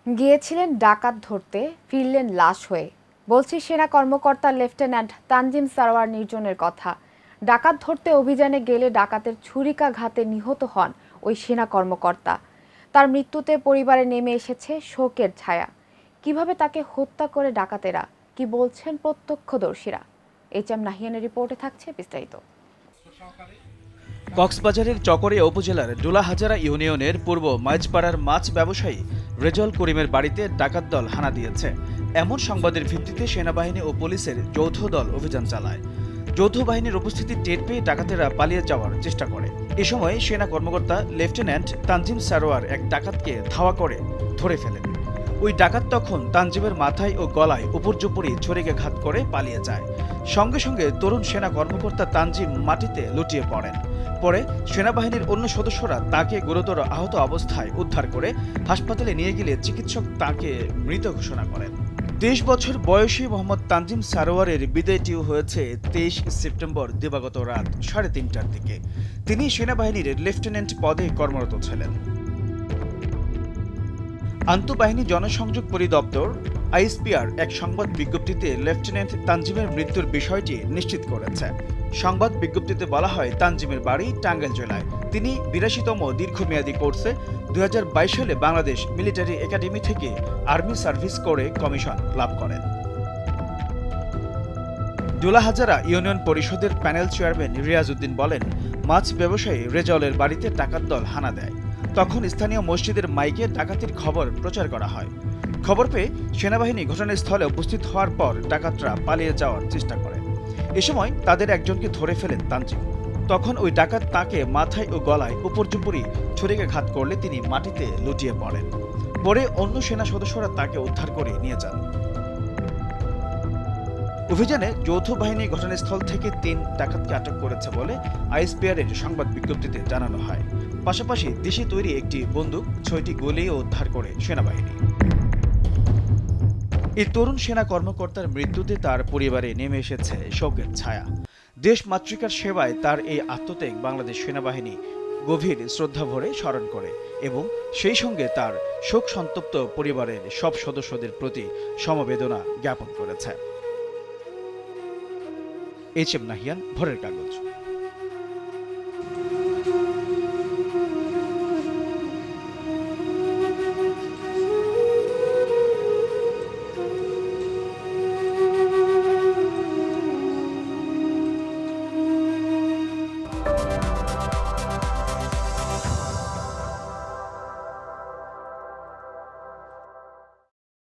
গিয়েছিলেন ডাকাত ধরতে, ফিরলেন লাশ হয়ে। বলছি সেনা কর্মকর্তা লেফটেন্যান্ট তানজিম সারোয়ার নির্জনের কথা। ডাকাত ধরতে অভিযানে গেলে ডাকাতের ছুরিকাঘাতে নিহত হন ওই সেনা কর্মকর্তা। তার মৃত্যুতে পরিবারে নেমে এসেছে শোকের ছায়া। কিভাবে তাকে হত্যা করে ডাকাতেরা, কি বলছেন প্রত্যক্ষদর্শীরা? এইচ এম নাহিয়ানের রিপোর্টে থাকছে বিস্তারিত। কক্সবাজারের চকরিয়া উপজেলার ডোলাহাজারা ইউনিয়নের পূর্ব মাইজপাড়ার মাছ ব্যবসায়ী রেজল করিমের বাড়িতে ডাকাত দল হানা দিয়েছে। এমন সংবাদের ভিত্তিতে সেনাবাহিনী ও পুলিশের যৌথ দল অভিযান চালায়। যৌথ বাহিনীর উপস্থিতি টের পেয়ে ডাকাতেরা পালিয়ে যাওয়ার চেষ্টা করে। এ সময় সেনা কর্মকর্তা লেফটেন্যান্ট তানজিম সারোয়ার এক ডাকাতকে ধাওয়া করে ধরে ফেলেন। ওই ডাকাত তখন তানজিমের মাথায় ও গলায় উপর্যুপরি ছুরিকাঘাত করে পালিয়ে যায়। সঙ্গে সঙ্গে তরুণ সেনা কর্মকর্তা তানজিম মাটিতে লুটিয়ে পড়েন। পরে সেনাবাহিনীর অন্য সদস্যরা তাকে গুরুতর আহত অবস্থায় উদ্ধার করে হাসপাতালে নিয়ে গেলে চিকিৎসক তাকে মৃত ঘোষণা করেন। 23 বছর বয়সী মোহাম্মদ তানজিম সারোয়ারের বিদায়টিও হয়েছে 23 সেপ্টেম্বর দিবাগত রাত 3:30টার দিকে। তিনি সেনাবাহিনীর লেফটেন্যান্ট পদে কর্মরত ছিলেন। আন্তঃবাহিনী জনসংযোগ পরিদপ্তর আইএসপিআর এক সংবাদ বিজ্ঞপ্তিতে লেফটেন্যান্ট তানজিমের মৃত্যুর বিষয়টি নিশ্চিত করেছে। সংবাদ বিজ্ঞপ্তিতে বলা হয়, তানজিমের বাড়ি টাঙ্গাইল জেলায়। তিনি 82তম দীর্ঘমেয়াদী কোর্সে 2022 সালে বাংলাদেশ মিলিটারি একাডেমি থেকে আর্মি সার্ভিস করে কমিশন লাভ করেন। ডোলাহাজারা ইউনিয়ন পরিষদের প্যানেল চেয়ারম্যান রিয়াজ উদ্দিন বলেন, মাছ ব্যবসায়ী রেজলের বাড়িতে ডাকাত দল হানা দেয়। তখন স্থানীয় মসজিদের মাইকে ডাকাতির খবর প্রচার করা হয়। খবর পেয়ে সেনাবাহিনী ঘটনাস্থলে উপস্থিত হওয়ার পর ডাকাতরা পালিয়ে যাওয়ার চেষ্টা করে। এ সময় তাদের একজনকে ধরে ফেলেন তানজিম। তখন ওই ডাকাত তাকে মাথায় ও গলায় উপর্যুপরি ছুরিকাঘাত করলে তিনি মাটিতে লুটিয়ে পড়েন। পরে অন্য সেনা সদস্যরা তাকে উদ্ধার করে নিয়ে যান। অভিযানে যৌথ বাহিনী ঘটনাস্থল থেকে 3 ডাকাতকে আটক করেছে বলে আইএসপিআর এর সংবাদ বিজ্ঞপ্তিতে জানানো হয়। পাশাপাশি দেশে তৈরি একটি বন্দুক, 6টি গুলিও উদ্ধার করে সেনাবাহিনী। এই তরুণ সেনা কর্মকর্তার মৃত্যুতে তার পরিবারে নেমে এসেছে শোকের ছায়া। দেশ মাতৃকার সেবায় তার এই আত্মত্যাগ বাংলাদেশ সেনাবাহিনী গভীর শ্রদ্ধা ভরে স্মরণ করে এবং সেই সঙ্গে তার শোক সন্তপ্ত পরিবারের সব সদস্যদের প্রতি সমবেদনা জ্ঞাপন করেছে। এইচ এম নাহিয়ান, ভোরের কাগজ।